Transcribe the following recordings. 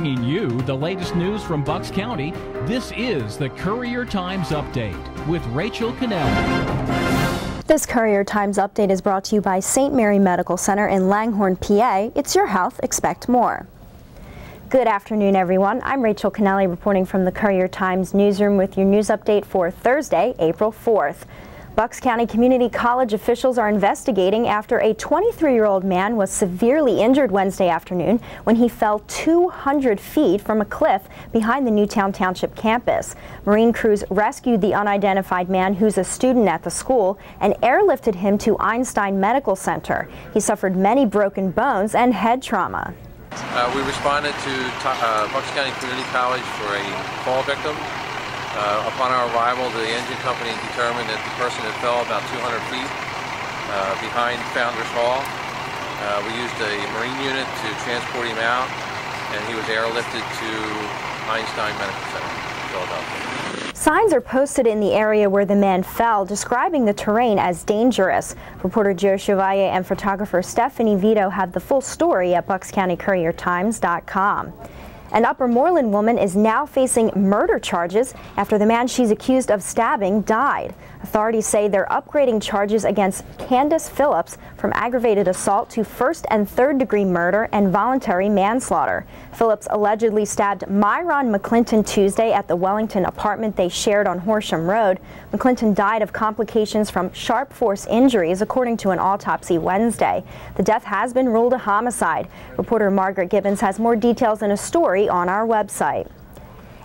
Bringing you the latest news from Bucks County, this is the Courier Times Update with Rachel Cannelli. This Courier Times Update is brought to you by St. Mary Medical Center in Langhorne, PA. It's your health, expect more. Good afternoon, everyone. I'm Rachel Cannelli reporting from the Courier Times newsroom with your news update for Thursday, April 4th. Bucks County Community College officials are investigating after a 23-year-old man was severely injured Wednesday afternoon when he fell 200 feet from a cliff behind the Newtown Township campus. Marine crews rescued the unidentified man, who's a student at the school, and airlifted him to Einstein Medical Center. He suffered many broken bones and head trauma. We responded to Bucks County Community College for a fall victim. Upon our arrival, the engine company determined that the person had fell about 200 feet behind Founders Hall. We used a Marine unit to transport him out, and he was airlifted to Einstein Medical Center, Philadelphia. Signs are posted in the area where the man fell, describing the terrain as dangerous. Reporter Joe Chevalier and photographer Stephanie Vito have the full story at buckscountycouriertimes.com. An Upper Moreland woman is now facing murder charges after the man she's accused of stabbing died. Authorities say they're upgrading charges against Candace Phillips from aggravated assault to first and third degree murder and voluntary manslaughter. Phillips allegedly stabbed Myron McClinton Tuesday at the Wellington apartment they shared on Horsham Road. McClinton died of complications from sharp force injuries, according to an autopsy Wednesday. The death has been ruled a homicide. Reporter Margaret Gibbons has more details in a story on our website.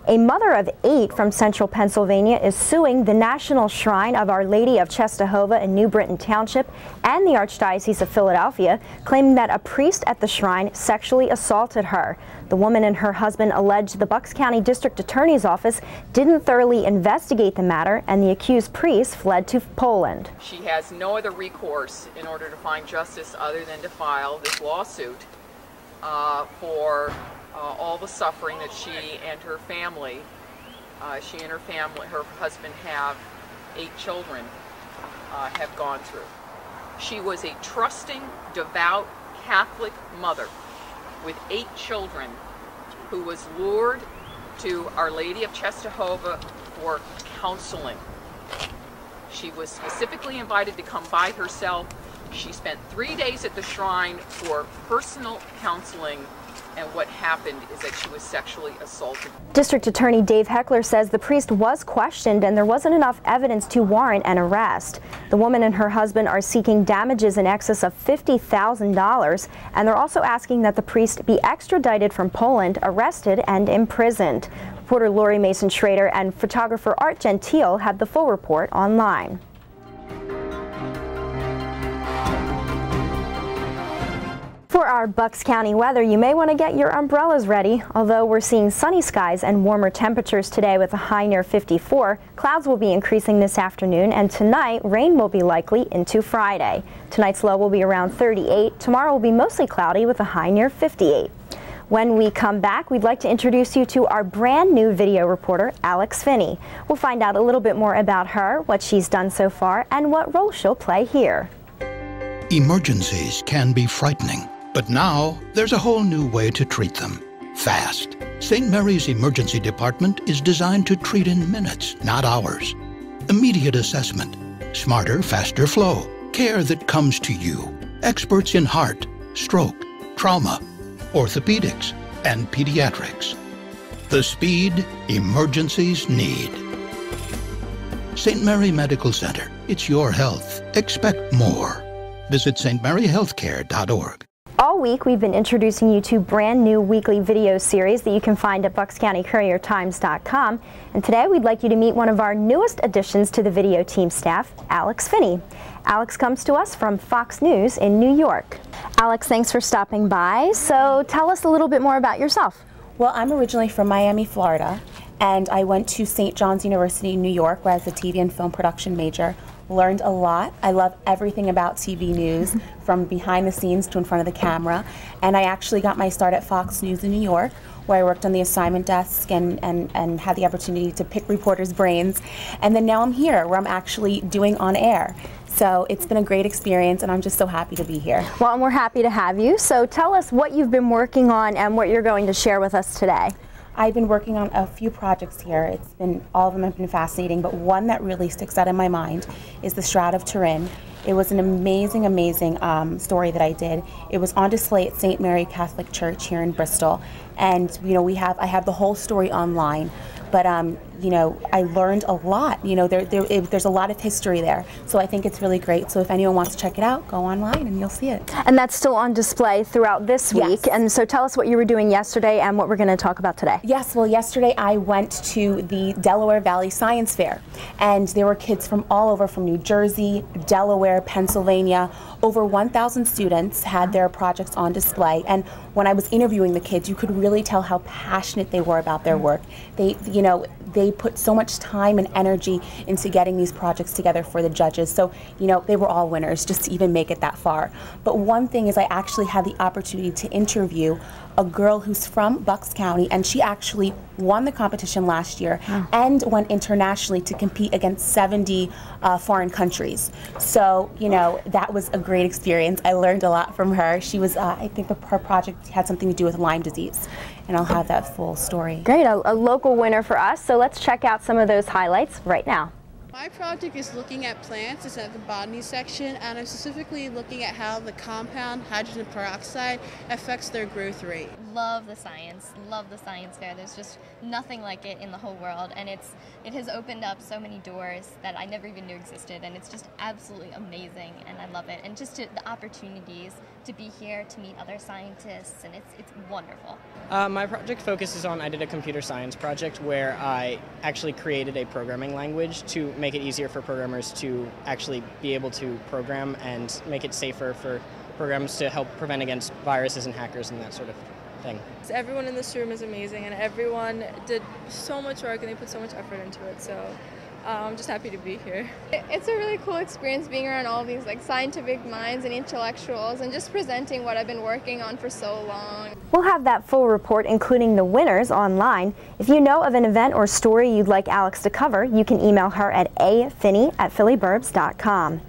A mother of 8 from central Pennsylvania is suing the National Shrine of Our Lady of Czestochowa in New Britain Township and the Archdiocese of Philadelphia, claiming that a priest at the shrine sexually assaulted her. The woman and her husband allege the Bucks County District Attorney's Office didn't thoroughly investigate the matter, and the accused priest fled to Poland. She has no other recourse in order to find justice other than to file this lawsuit for all the suffering that she and her family, her husband have 8 children, have gone through. She was a trusting, devout Catholic mother with 8 children who was lured to Our Lady of Czestochowa for counseling. She was specifically invited to come by herself. She spent 3 days at the shrine for personal counseling, and what happened is that she was sexually assaulted. District Attorney Dave Heckler says the priest was questioned and there wasn't enough evidence to warrant an arrest. The woman and her husband are seeking damages in excess of $50,000, and they're also asking that the priest be extradited from Poland, arrested, and imprisoned. Reporter Lori Mason Schrader and photographer Art Gentile have the full report online. For our Bucks County weather, you may want to get your umbrellas ready. Although we're seeing sunny skies and warmer temperatures today with a high near 54, clouds will be increasing this afternoon, and tonight rain will be likely into Friday. Tonight's low will be around 38. Tomorrow will be mostly cloudy with a high near 58. When we come back, we'd like to introduce you to our brand new video reporter, Alex Finney. We'll find out a little bit more about her, what she's done so far, and what role she'll play here. Emergencies can be frightening. But now, there's a whole new way to treat them. Fast. St. Mary's Emergency Department is designed to treat in minutes, not hours. Immediate assessment. Smarter, faster flow. Care that comes to you. Experts in heart, stroke, trauma, orthopedics, and pediatrics. The speed emergencies need. St. Mary Medical Center. It's your health. Expect more. Visit stmaryhealthcare.org. All week, we've been introducing you to brand new weekly video series that you can find at buckscountycouriertimes.com. And today, we'd like you to meet one of our newest additions to the video team staff, Alex Finney. Alex comes to us from Fox News in New York. Alex, thanks for stopping by. So tell us a little bit more about yourself. Well, I'm originally from Miami, Florida, and I went to St. John's University in New York, where I was a TV and film production major. Learned a lot. I love everything about TV news, from behind the scenes to in front of the camera. And I actually got my start at Fox News in New York, where I worked on the assignment desk and had the opportunity to pick reporters' brains. And then now I'm here, where I'm actually doing on air. So it's been a great experience, and I'm just so happy to be here. Well, and we're happy to have you. So tell us what you've been working on and what you're going to share with us today. I've been working on a few projects here. All of them have been fascinating, but one that really sticks out in my mind is the Shroud of Turin. It was an amazing, amazing story that I did. It was on display at St. Mary Catholic Church here in Bristol, and I have the whole story online. But I learned a lot. There's a lot of history there, so I think it's really great. So if anyone wants to check it out, go online and you'll see it. And that's still on display throughout this week. Yes. And so tell us what you were doing yesterday and what we're going to talk about today. Yes, well, yesterday I went to the Delaware Valley Science Fair, and there were kids from all over, from New Jersey, Delaware, Pennsylvania. Over 1,000 students had their projects on display, and when I was interviewing the kids, you could really tell how passionate they were about their work. They put so much time and energy into getting these projects together for the judges. So, they were all winners just to even make it that far. But one thing is I actually had the opportunity to interview a girl who's from Bucks County, and she actually won the competition last year and went internationally to compete against 70 foreign countries. So, that was a great experience. I learned a lot from her. She was, I think her project had something to do with Lyme disease, and I'll have that full story. Great, a local winner for us. So let's check out some of those highlights right now. My project is looking at plants. It's at the botany section, and I'm specifically looking at how the compound hydrogen peroxide affects their growth rate. Love the science fair. There's just nothing like it in the whole world, and it has opened up so many doors that I never even knew existed, and it's just absolutely amazing, and I love it. And just the opportunities to be here, to meet other scientists, and it's wonderful. My project focuses on, I did a computer science project where I actually created a programming language to make it easier for programmers to actually be able to program and make it safer for programs to help prevent against viruses and hackers and that sort of thing. Everyone in this room is amazing, and everyone did so much work and they put so much effort into it, so I'm just happy to be here. It's a really cool experience being around all these scientific minds and intellectuals and just presenting what I've been working on for so long. We'll have that full report, including the winners, online. If you know of an event or story you'd like Alex to cover, you can email her at afinney@phillyburbs.com.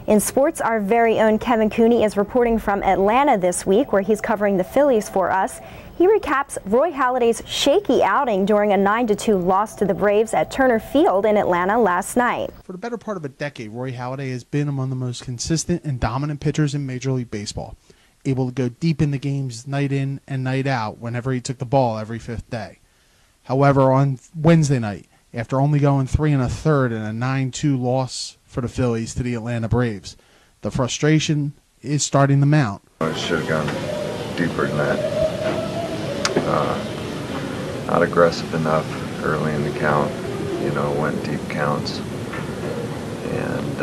In sports, our very own Kevin Cooney is reporting from Atlanta this week, where he's covering the Phillies for us. He recaps Roy Halladay's shaky outing during a 9-2 loss to the Braves at Turner Field in Atlanta last night. For the better part of a decade, Roy Halladay has been among the most consistent and dominant pitchers in Major League Baseball, able to go deep in the games night in and night out whenever he took the ball every fifth day. However, on Wednesday night, after only going 3 1/3 in a 9-2 loss for the Phillies to the Atlanta Braves, the frustration is starting to mount. I should have gone deeper than that. Not aggressive enough early in the count, went deep counts, and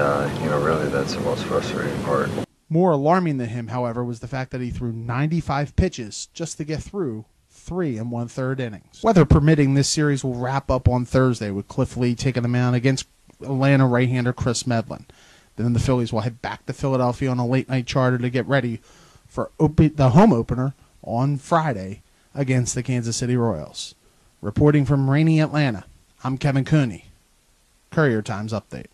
really that's the most frustrating part. More alarming than him, however, was the fact that he threw 95 pitches just to get through 3 1/3 innings. Weather permitting, this series will wrap up on Thursday with Cliff Lee taking the mound against Atlanta right-hander Chris Medlin. Then the Phillies will head back to Philadelphia on a late-night charter to get ready for the home opener on Friday against the Kansas City Royals. Reporting from rainy Atlanta, I'm Kevin Cooney. Courier Times Update.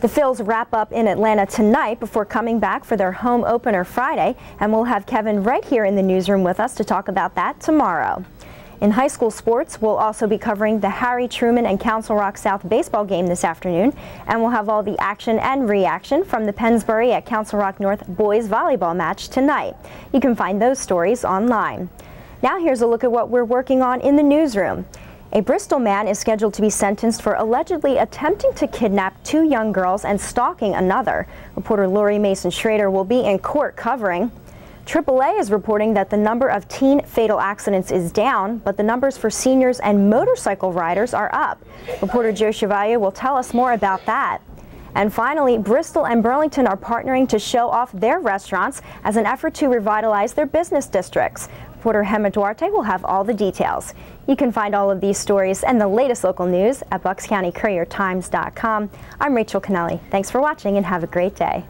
The Phils wrap up in Atlanta tonight before coming back for their home opener Friday, and we'll have Kevin right here in the newsroom with us to talk about that tomorrow. In high school sports, we'll also be covering the Harry Truman and Council Rock South baseball game this afternoon, and we'll have all the action and reaction from the Pennsbury at Council Rock North boys volleyball match tonight. You can find those stories online. Now here's a look at what we're working on in the newsroom. A Bristol man is scheduled to be sentenced for allegedly attempting to kidnap 2 young girls and stalking another. Reporter Lori Mason-Schrader will be in court covering. AAA is reporting that the number of teen fatal accidents is down, but the numbers for seniors and motorcycle riders are up. Reporter Joe Chevalier will tell us more about that. And finally, Bristol and Burlington are partnering to show off their restaurants as an effort to revitalize their business districts. Reporter Hema Duarte will have all the details. You can find all of these stories and the latest local news at BucksCountyCourierTimes.com. I'm Rachel Kennelly. Thanks for watching and have a great day.